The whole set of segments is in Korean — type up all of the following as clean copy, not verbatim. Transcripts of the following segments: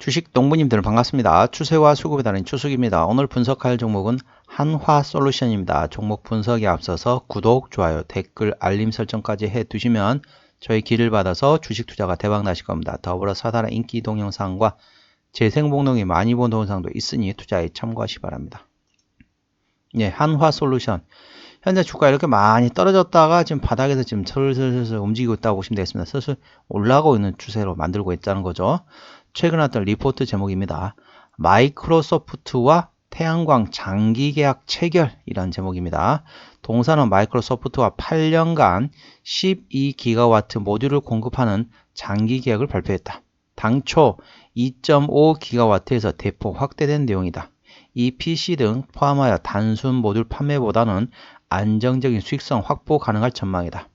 주식 농부님들 반갑습니다. 추세와 수급에 따른 추석입니다. 오늘 분석할 종목은 한화솔루션입니다. 종목 분석에 앞서서 구독, 좋아요, 댓글, 알림 설정까지 해두시면 저희 길을 받아서 주식 투자가 대박 나실 겁니다. 더불어 사달한 인기 동영상과 재생목록이 많이 본 동영상도 있으니 투자에 참고하시기 바랍니다. 예, 한화솔루션. 현재 주가 이렇게 많이 떨어졌다가 지금 바닥에서 지금 슬슬 움직이고 있다고 보시면 되겠습니다. 슬슬 올라가고 있는 추세로 만들고 있다는 거죠. 최근 나왔던 리포트 제목입니다. 마이크로소프트와 태양광 장기 계약 체결이라는 제목입니다. 동사는 마이크로소프트와 8년간 12기가와트 모듈을 공급하는 장기 계약을 발표했다. 당초 2.5기가와트에서 대폭 확대된 내용이다. 이 PC 등 포함하여 단순 모듈 판매보다는 안정적인 수익성 확보 가능할 전망이다.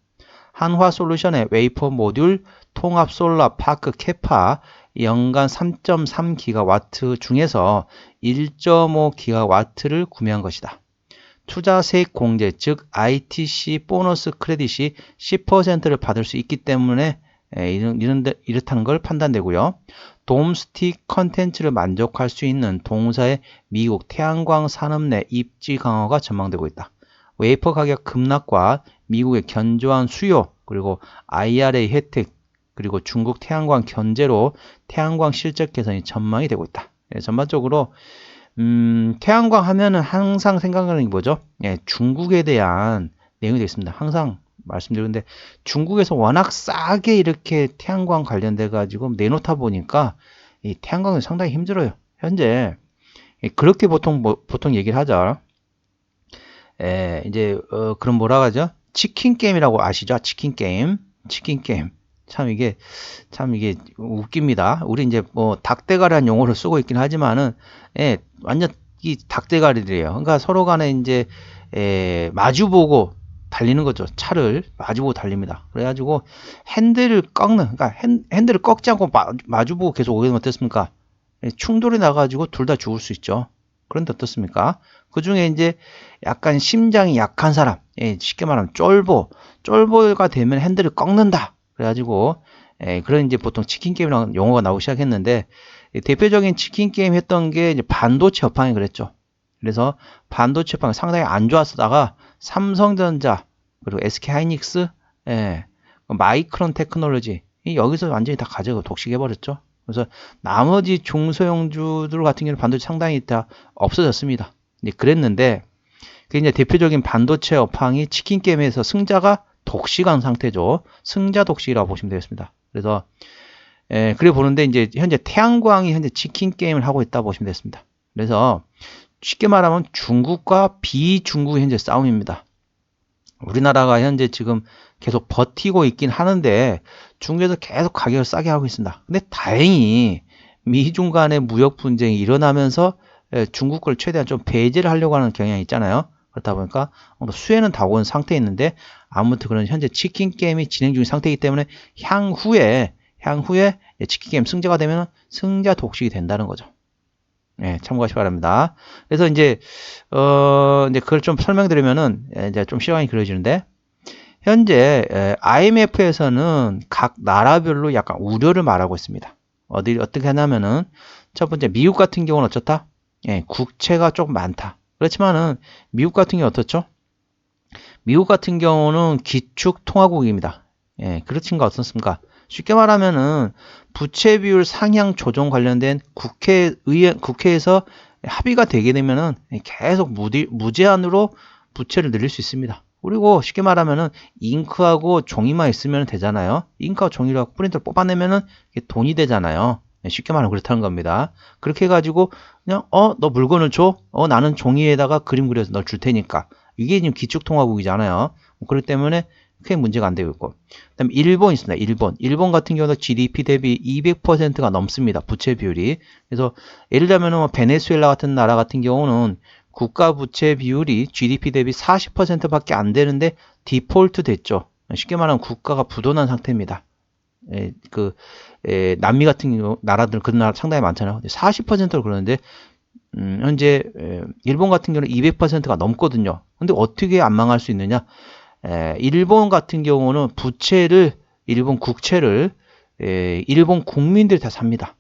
한화솔루션의 웨이퍼 모듈 통합 솔라 파크 캐파 연간 3.3기가와트 중에서 1.5기가와트를 구매한 것이다. 투자세액 공제, 즉 ITC 보너스 크레딧이 10%를 받을 수 있기 때문에 이렇다는 걸 판단되고요. 돔스틱 컨텐츠를 만족할 수 있는 동사의 미국 태양광 산업 내 입지 강화가 전망되고 있다. 웨이퍼 가격 급락과 미국의 견조한 수요, 그리고 IRA 혜택, 그리고 중국 태양광 견제로 태양광 실적 개선이 전망이 되고 있다. 전반적으로 태양광 하면은 항상 생각하는 게 뭐죠? 중국에 대한 내용이 되겠습니다. 항상 말씀드리는데 중국에서 워낙 싸게 이렇게 태양광 관련돼 가지고 내놓다 보니까 이 태양광이 상당히 힘들어요. 현재 그렇게 보통 얘기를 하죠. 이제 그럼 뭐라 하죠? 치킨 게임이라고 아시죠? 치킨 게임. 참 이게 웃깁니다. 우리 이제 뭐 닭대가리한 용어를 쓰고 있긴 하지만은 완전 이 닭대가리들이에요. 그러니까 서로 간에 이제 마주보고 달리는 거죠. 차를 마주보고 달립니다. 그래가지고 핸들을 꺾는, 그러니까 핸들을 꺾지 않고 마주보고 계속 오게 되면 어떻습니까? 충돌이 나가지고 둘 다 죽을 수 있죠. 그런데 어떻습니까? 그 중에 이제 약간 심장이 약한 사람, 쉽게 말하면 쫄보가 되면 핸들을 꺾는다. 그래가지고 그런 이제 보통 치킨 게임이라는 용어가 나오기 시작했는데 대표적인 치킨 게임 했던 게 이제 반도체 업황이 그랬죠. 그래서 반도체 업황이 상당히 안 좋았다가 삼성전자 그리고 SK하이닉스, 마이크론 테크놀로지 여기서 완전히 다 가져가 독식해 버렸죠. 그래서 나머지 중소형주들 같은 경우는 반도체 상당히 다 없어졌습니다. 이제 그랬는데 그 이제 대표적인 반도체 업황이 치킨 게임에서 승자가 독식한 상태죠. 승자 독식이라고 보시면 되겠습니다. 그래서 그래 보는데 이제 현재 태양광이 현재 치킨 게임을 하고 있다 보시면 되겠습니다. 그래서 쉽게 말하면 중국과 비중국의 현재 싸움입니다. 우리나라가 현재 지금 계속 버티고 있긴 하는데 중국에서 계속 가격을 싸게 하고 있습니다. 근데 다행히 미중 간의 무역 분쟁이 일어나면서 중국 걸 최대한 좀 배제를 하려고 하는 경향이 있잖아요. 그렇다 보니까 수혜는 다 온 상태에 있는데 아무튼 그런 현재 치킨 게임이 진행 중인 상태이기 때문에 향후에 치킨 게임 승자가 되면 승자 독식이 된다는 거죠. 참고하시기 바랍니다. 그래서 이제 그걸 좀 설명드리면은 이제 좀 시간이 길어지는데 현재 IMF에서는 각 나라별로 약간 우려를 말하고 있습니다. 어떻게 하냐면은 첫 번째 미국 같은 경우는 어떻다? 국채가 조금 많다. 그렇지만은 미국 같은 경우 어떻죠? 미국 같은 경우는 기축통화국입니다. 그렇신가 어떻습니까? 쉽게 말하면은 부채 비율 상향 조정 관련된 국회에서 합의가 되게 되면은 계속 무제한으로 부채를 늘릴 수 있습니다. 그리고 쉽게 말하면은 잉크하고 종이만 있으면 되잖아요. 잉크하고 종이로 프린터를 뽑아내면은 돈이 되잖아요. 쉽게 말하면 그렇다는 겁니다. 그렇게 해가지고 그냥 너 물건을 줘. 나는 종이에다가 그림 그려서 널 줄 테니까. 이게 지금 기축통화국이잖아요. 그렇기 때문에 크게 문제가 안 되고 있고. 그다음에 일본 있습니다. 일본 같은 경우도 GDP 대비 200%가 넘습니다. 부채 비율이. 그래서 예를 들면 뭐 베네수엘라 같은 나라 같은 경우는 국가 부채 비율이 GDP 대비 40%밖에 안 되는데 디폴트 됐죠. 쉽게 말하면 국가가 부도난 상태입니다. 남미 같은 경우 나라들 그런 나라 상당히 많잖아요. 40%로 그러는데 현재 일본 같은 경우는 200%가 넘거든요. 근데 어떻게 안 망할 수 있느냐? 일본 같은 경우는 일본 국채를 일본 국민들이 다 삽니다.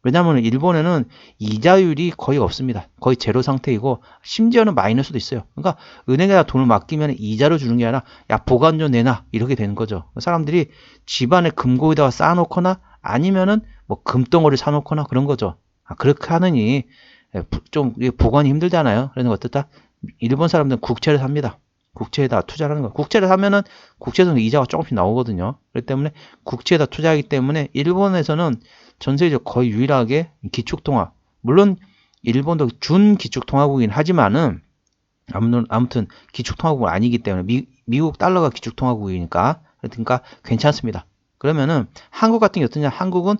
왜냐하면 일본에는 이자율이 거의 없습니다. 거의 제로 상태이고 심지어는 마이너스도 있어요. 그러니까 은행에다 돈을 맡기면 이자로 주는 게 아니라 야 보관료 내놔 이렇게 되는 거죠. 사람들이 집안에 금고에다가 쌓아놓거나 아니면은 뭐 금덩어리 사놓거나 그런 거죠. 그렇게 하느니 좀 보관이 힘들잖아요. 그래서 어떻다? 일본 사람들은 국채를 삽니다. 국채에다 투자를 하는 거. 국채를 사면은 국채에서는 이자가 조금씩 나오거든요. 그렇기 때문에 국채에다 투자하기 때문에 일본에서는 전 세계적 거의 유일하게 기축통화. 물론 일본도 준기축통화국이긴 하지만은 아무튼 기축통화국은 아니기 때문에 미국 달러가 기축통화국이니까 그러니까 괜찮습니다. 그러면은 한국 같은 게 어떠냐? 한국은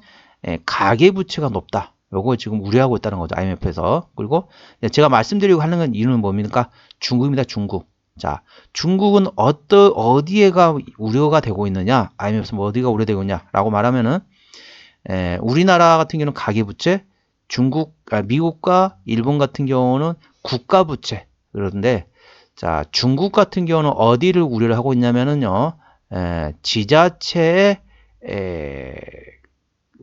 가계부채가 높다. 요거 지금 우려하고 있다는 거죠. IMF에서. 그리고 제가 말씀드리고 하는 건 이유는 뭡니까? 중국입니다. 중국. 자, 중국은 어디에가 우려가 되고 있느냐? IMF에서 뭐 어디가 우려되고 있냐라고 말하면은 우리나라 같은 경우는 가계부채, 미국과 일본 같은 경우는 국가부채. 그런데 자, 중국 같은 경우는 어디를 우려를 하고 있냐면은요. 지자체의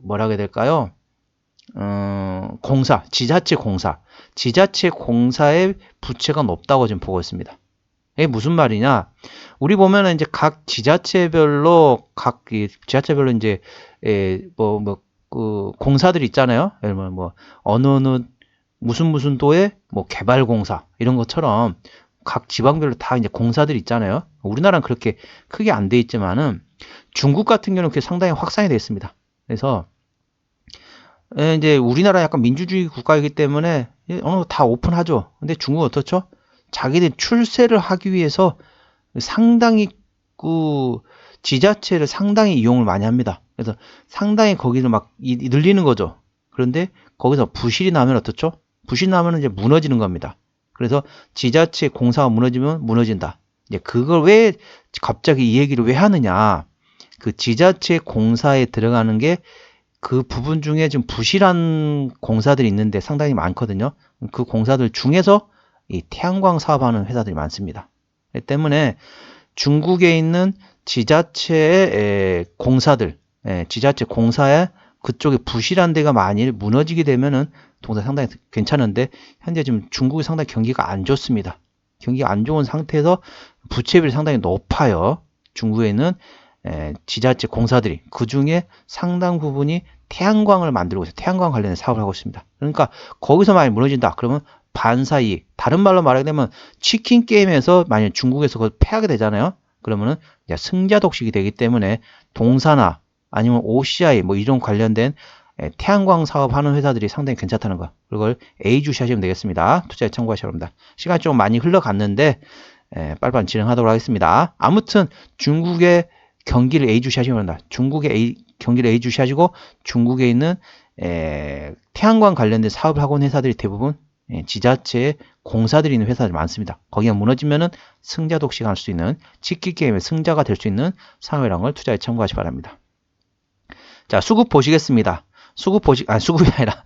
뭐라고 해야 될까요? 지자체 공사의 부채가 높다고 지금 보고 있습니다. 이게 무슨 말이냐? 우리 보면은 이제 각 지자체별로 이제 그 공사들이 있잖아요. 예를 들면 뭐 어느 무슨 도의 뭐 개발공사 이런 것처럼 각 지방별로 다 이제 공사들이 있잖아요. 우리나라는 그렇게 크게 안 돼 있지만은 중국 같은 경우는 그게 상당히 확산이 되어 있습니다. 그래서 이제 우리나라 약간 민주주의 국가이기 때문에 어느 정도 다 오픈하죠. 근데 중국은 어떻죠? 자기들 출세를 하기 위해서 상당히 그 지자체를 상당히 이용을 많이 합니다. 그래서 상당히 거기를 막 늘리는 거죠. 그런데 거기서 부실이 나면 어떻죠? 부실이 나면 이제 무너지는 겁니다. 그래서 지자체 공사가 무너지면 무너진다. 이제 그걸 왜 갑자기 이 얘기를 왜 하느냐? 그 지자체 공사에 들어가는 게 그 부분 중에 좀 부실한 공사들이 있는데 상당히 많거든요. 그 공사들 중에서 이 태양광 사업하는 회사들이 많습니다. 때문에 중국에 있는 지자체의 공사들, 지자체 공사에 그쪽에 부실한 데가 만일 무너지게 되면은 동사 상당히 괜찮은데 현재 지금 중국이 상당히 경기가 안 좋습니다. 경기가 안 좋은 상태에서 부채비율이 상당히 높아요. 중국에 있는 지자체 공사들이 그 중에 상당 부분이 태양광을 만들고 있어요. 태양광 관련된 사업을 하고 있습니다. 그러니까 거기서 많이 무너진다. 그러면 반사이익. 다른 말로 말하게 되면 치킨 게임에서 만약 중국에서 그걸 패하게 되잖아요. 그러면은 이제 승자 독식이 되기 때문에 동사나 아니면 OCI 뭐 이런 관련된 태양광 사업하는 회사들이 상당히 괜찮다는 거. 그걸 A주시 하시면 되겠습니다. 투자에 참고하시기 바랍니다. 시간이 좀 많이 흘러갔는데 빨리빨리 진행하도록 하겠습니다. 아무튼 중국의 경기를 A주시 하시면 됩니다. 중국의 경기를 A주시 하시고 중국에 있는 태양광 관련된 사업을 하고 있는 회사들이 대부분 지자체에 공사들이 있는 회사들이 많습니다. 거기가 무너지면은 승자 독식할 수 있는 치킨 게임의 승자가 될 수 있는 상호이라는 걸 투자에 참고하시기 바랍니다. 자, 수급 보시겠습니다. 수급이 아니라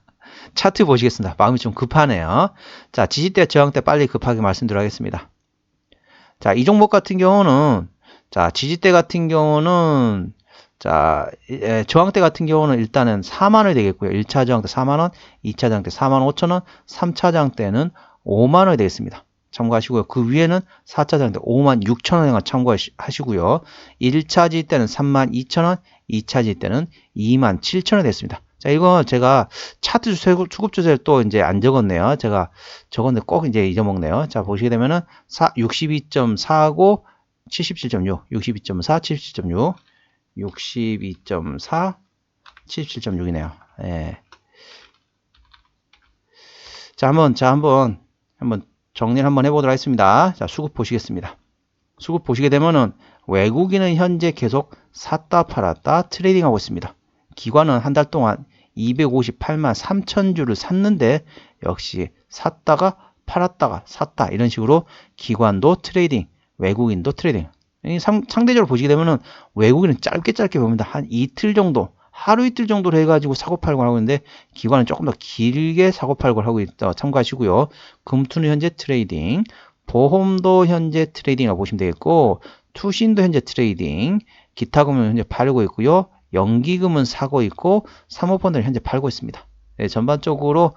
차트 보시겠습니다. 마음이 좀 급하네요. 자, 지지대, 저항대 빨리 급하게 말씀드리겠습니다. 자, 이 종목 같은 경우는 자, 지지대 같은 경우는 자, 저항대 같은 경우는 일단은 4만원이 되겠고요. 1차 저항대 4만원, 2차 저항대 4만 5천원, 3차 저항대는 5만원이 되겠습니다. 참고하시고요. 그 위에는 4차 저항대 5만 6천원 참고하시고요. 1차 지지대는 3만 2천원, 2차 지지대는 2만 7천원이 됐습니다. 자, 이거 제가 차트 수급주세를 또 이제 안 적었네요. 제가 적었는데 꼭 이제 잊어먹네요. 자, 보시게 되면은 62.4고 77.6, 62.4, 77.6, 62.4, 77.6이네요. 예. 자, 한번 정리를 한번 해보도록 하겠습니다. 자, 수급 보시겠습니다. 수급 보시게 되면은 외국인은 현재 계속 샀다 팔았다 트레이딩하고 있습니다. 기관은 한 달 동안 258만 3천 주를 샀는데 역시 샀다가 팔았다가 샀다 이런 식으로 기관도 트레이딩, 외국인도 트레이딩. 상대적으로 보시게 되면은 외국인은 짧게 봅니다. 한 이틀 정도, 하루 이틀 정도로 해가지고 사고팔고를 하고 있는데 기관은 조금 더 길게 사고팔고를 하고 있다 참고하시고요. 금투는 현재 트레이딩, 보험도 현재 트레이딩이라고 보시면 되겠고 투신도 현재 트레이딩, 기타금은 현재 팔고 있고요. 연기금은 사고 있고 사모펀드는 현재 팔고 있습니다. 전반적으로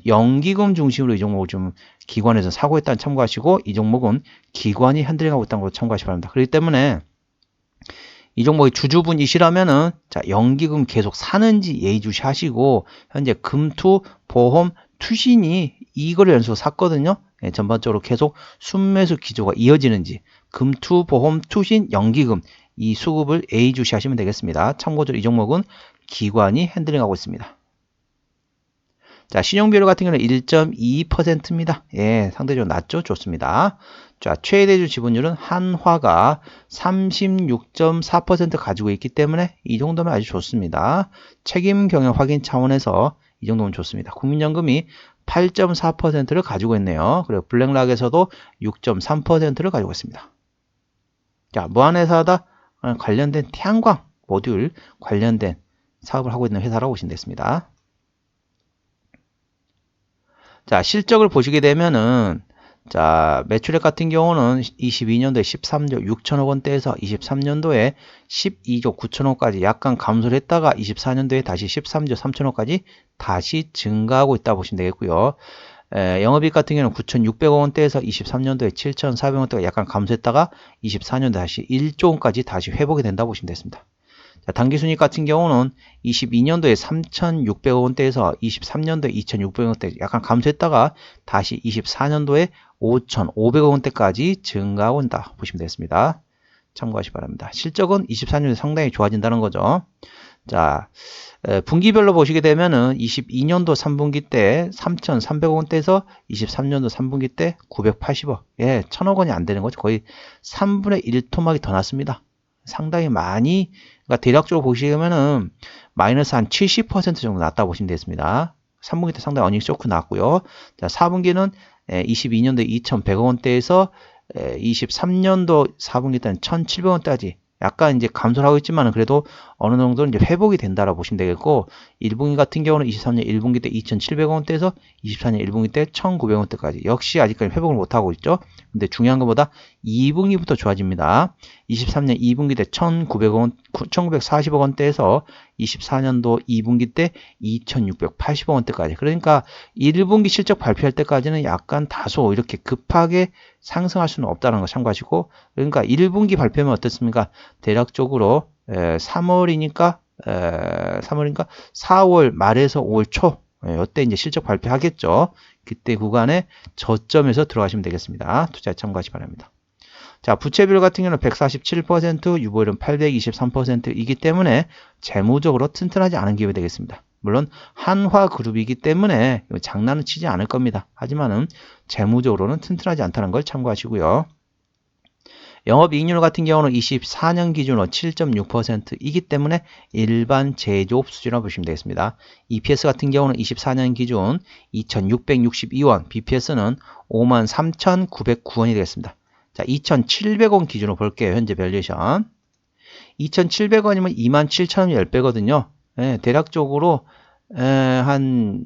연기금 중심으로 이 종목을 좀 기관에서 사고 있다는 참고하시고, 이 종목은 기관이 핸들링하고 있다는 거 참고하시기 바랍니다. 그렇기 때문에 이 종목의 주주분이시라면은 자, 연기금 계속 사는지 예의주시하시고, 현재 금투, 보험, 투신이 이거를 연속으로 샀거든요. 전반적으로 계속 순매수 기조가 이어지는지, 금투, 보험, 투신, 연기금 이 수급을 예의주시하시면 되겠습니다. 참고적으로 이 종목은 기관이 핸들링하고 있습니다. 자, 신용비율 같은 경우는 1.22%입니다. 예, 상대적으로 낮죠? 좋습니다. 자, 최대주 지분율은 한화가 36.4% 가지고 있기 때문에 이 정도면 아주 좋습니다. 책임 경영 확인 차원에서 이 정도면 좋습니다. 국민연금이 8.4%를 가지고 있네요. 그리고 블랙락에서도 6.3%를 가지고 있습니다. 자, 무한회사다 관련된 태양광 모듈 관련된 사업을 하고 있는 회사라고 보시면 되겠습니다. 자, 실적을 보시게 되면은, 자, 매출액 같은 경우는 22년도에 13조 6천억 원대에서 23년도에 12조 9천억까지 약간 감소를 했다가 24년도에 다시 13조 3천억까지 다시 증가하고 있다 보시면 되겠고요. 영업이익 같은 경우는 9,600억 원대에서 23년도에 7,400억 원대가 약간 감소했다가 24년도에 다시 1조 원까지 다시 회복이 된다 보시면 되겠습니다. 자, 당기순이익 같은 경우는 22년도에 3,600억 원대에서 23년도에 2,600억 원대 약간 감소했다가 다시 24년도에 5,500억 원대까지 증가하고 온다 보시면 되겠습니다. 참고하시기 바랍니다. 실적은 24년도에 상당히 좋아진다는 거죠. 자, 분기별로 보시게 되면은 22년도 3분기 때 3,300억 원대에서 23년도 3분기 때 980억. 예, 1,000억 원이 안 되는 거죠. 거의 3분의 1 토막이 더 났습니다. 상당히 많이, 그러니까 대략적으로 보시면은 마이너스 한 70% 정도 났다 보시면 되겠습니다. 3분기 때 상당히 어닝 쇼크 났고요. 자, 4분기는 22년도 2,100억 원대에서 23년도 4분기 때는 1,700억 원대까지 약간 이제 감소를 하고 있지만 그래도 어느 정도는 이제 회복이 된다라고 보시면 되겠고, 1분기 같은 경우는 23년 1분기 때 2,700억 원대에서 24년 1분기 때 1,900억 원대까지 역시 아직까지 회복을 못하고 있죠. 근데 중요한 것보다 2분기부터 좋아집니다. 23년 2분기 때 1,900억 원, 1,940억 원대에서 24년도 2분기 때 2,680억 원대까지. 그러니까 1분기 실적 발표할 때까지는 약간 다소 이렇게 급하게 상승할 수는 없다는 거 참고하시고, 그러니까 1분기 발표면 어떻습니까? 대략적으로 3월이니까 4월 말에서 5월 초 이때 이제 실적 발표하겠죠. 그때 구간에 저점에서 들어가시면 되겠습니다. 투자에 참고하시기 바랍니다. 자, 부채비율 같은 경우는 147%, 유보율은 823%이기 때문에 재무적으로 튼튼하지 않은 기업이 되겠습니다. 물론 한화그룹이기 때문에 장난은 치지 않을 겁니다. 하지만은 재무적으로는 튼튼하지 않다는 걸 참고하시고요. 영업이익률 같은 경우는 24년 기준으로 7.6%이기 때문에 일반 제조업 수준이라고 보시면 되겠습니다. EPS 같은 경우는 24년 기준 2,662원, BPS는 53,909원이 되겠습니다. 자, 2,700원 기준으로 볼게요. 현재 밸류에이션. 2,700원이면 27,000원이 10배거든요. 예, 대략적으로 한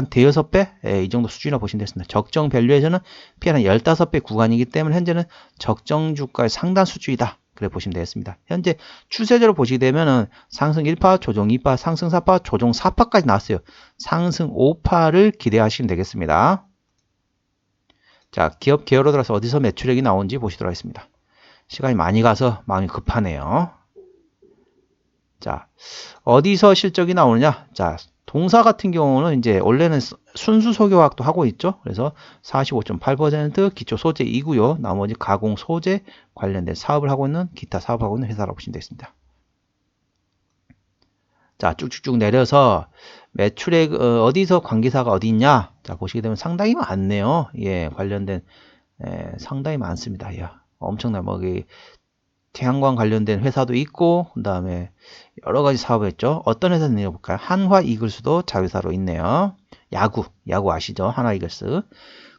대여섯 배 이 정도 수준이라고 보시면 되겠습니다. 적정 밸류에서는 PE는 15배 구간이기 때문에 현재는 적정 주가의 상단 수준이다. 그래 보시면 되겠습니다. 현재 추세적으로 보시게 되면은 상승 1파, 조정 2파, 상승 4파, 조정 4파까지 나왔어요. 상승 5파를 기대하시면 되겠습니다. 자, 기업 개요로 들어서 어디서 매출액이 나온지 보시도록 하겠습니다. 시간이 많이 가서 마음이 급하네요. 자, 어디서 실적이 나오느냐? 자, 동사 같은 경우는 이제 원래는 순수 석유화학도 하고 있죠. 그래서 45.8% 기초 소재이고요. 나머지 가공 소재 관련된 사업을 하고 있는 기타 사업을 하고 있는 회사라고 보시면 되겠습니다. 자, 쭉쭉쭉 내려서 매출액 어디서 관계사가 어디 있냐? 자, 보시게 되면 상당히 많네요. 예, 관련된 상당히 많습니다. 예, 엄청나 태양광 관련된 회사도 있고, 그 다음에 여러 가지 사업을 했죠. 어떤 회사 있는지 볼까요? 한화 이글스도 자회사로 있네요. 야구 아시죠? 한화 이글스.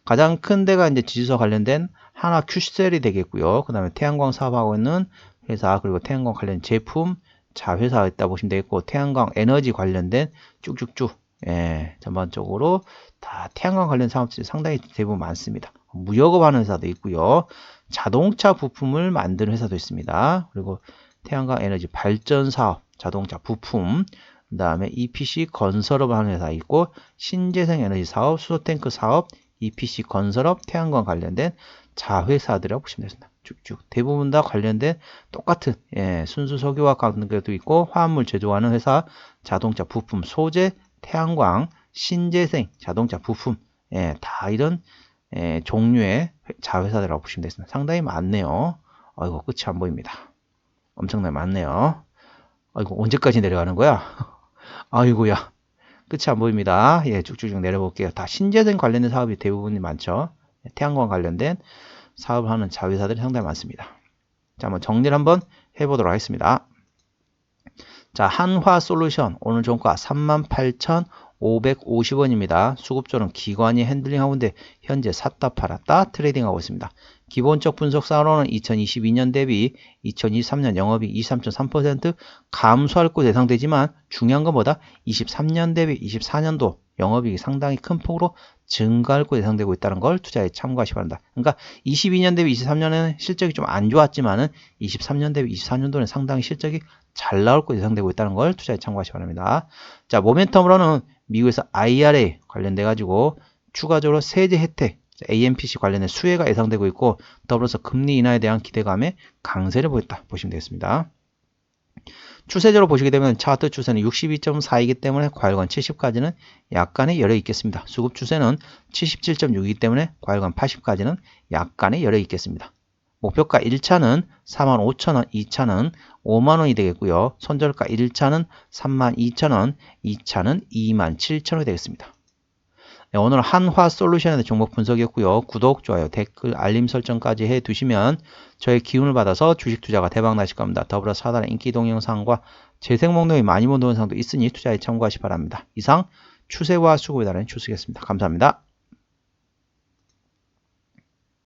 가장 큰 데가 이제 지주사 관련된 한화 큐셀이 되겠고요. 그 다음에 태양광 사업하고 있는 회사, 그리고 태양광 관련 제품, 자회사가 있다 보시면 되겠고, 태양광 에너지 관련된 쭉쭉쭉, 예, 전반적으로 다 태양광 관련 사업들이 상당히 대부분 많습니다. 무역업 하는 회사도 있고요. 자동차 부품을 만드는 회사도 있습니다. 그리고 태양광 에너지 발전 사업, 자동차 부품, 그 다음에 EPC 건설업 하는 회사 있고, 신재생에너지 사업, 수소탱크 사업, EPC 건설업, 태양광 관련된 자회사들이라고 보시면 되겠습니다. 쭉쭉 대부분 다 관련된 똑같은 순수 석유와 관계도 있고, 화합물 제조하는 회사, 자동차 부품 소재, 태양광, 신재생, 자동차 부품, 다 이런 종류의 자회사들이라고 보시면 되겠습니다. 상당히 많네요. 아이고, 끝이 안 보입니다. 엄청나게 많네요. 아이고, 언제까지 내려가는 거야? 아이고야, 끝이 안 보입니다. 쭉쭉쭉 내려볼게요. 다 신재생 관련된 사업이 대부분이 많죠. 태양광 관련된 사업을 하는 자회사들이 상당히 많습니다. 자, 한번 정리를 한번 해보도록 하겠습니다. 자, 한화솔루션 오늘 종가 38,550원입니다. 수급조는 기관이 핸들링하고 있는데 현재 샀다 팔았다 트레이딩하고 있습니다. 기본적 분석사로는 2022년 대비 2023년 영업이익 23.3% 감소할 것으로 예상되지만 중요한 것보다 23년 대비 24년도 영업이익이 상당히 큰 폭으로 증가할 것으로 예상되고 있다는 걸 투자에 참고하시기 바랍니다. 그러니까 22년 대비 23년에는 실적이 좀 안 좋았지만은 23년 대비 24년도는 상당히 실적이 잘 나올 것으로 예상되고 있다는 걸 투자에 참고하시기 바랍니다. 자, 모멘텀으로는 미국에서 IRA 관련돼 가지고 추가적으로 세제 혜택, AMPC 관련된 수혜가 예상되고 있고, 더불어서 금리 인하에 대한 기대감에 강세를 보였다 보시면 되겠습니다. 추세적으로 보시게 되면 차트 추세는 62.4이기 때문에 과열관 70까지는 약간의 여력이 있겠습니다. 수급 추세는 77.6이기 때문에 과열관 80까지는 약간의 여력이 있겠습니다. 목표가 1차는 45,000원, 2차는 5만원이 되겠고요. 손절가 1차는 32,000원, 2차는 27,000원이 되겠습니다. 네, 오늘 한화솔루션에 대한 종목 분석이었고요. 구독, 좋아요, 댓글, 알림 설정까지 해두시면 저의 기운을 받아서 주식 투자가 대박 나실 겁니다. 더불어 사단의 인기 동영상과 재생 목록이 많이 본 동영상도 있으니 투자에 참고하시 기 바랍니다. 이상 추세와 수급에 따른 추수겠습니다. 감사합니다.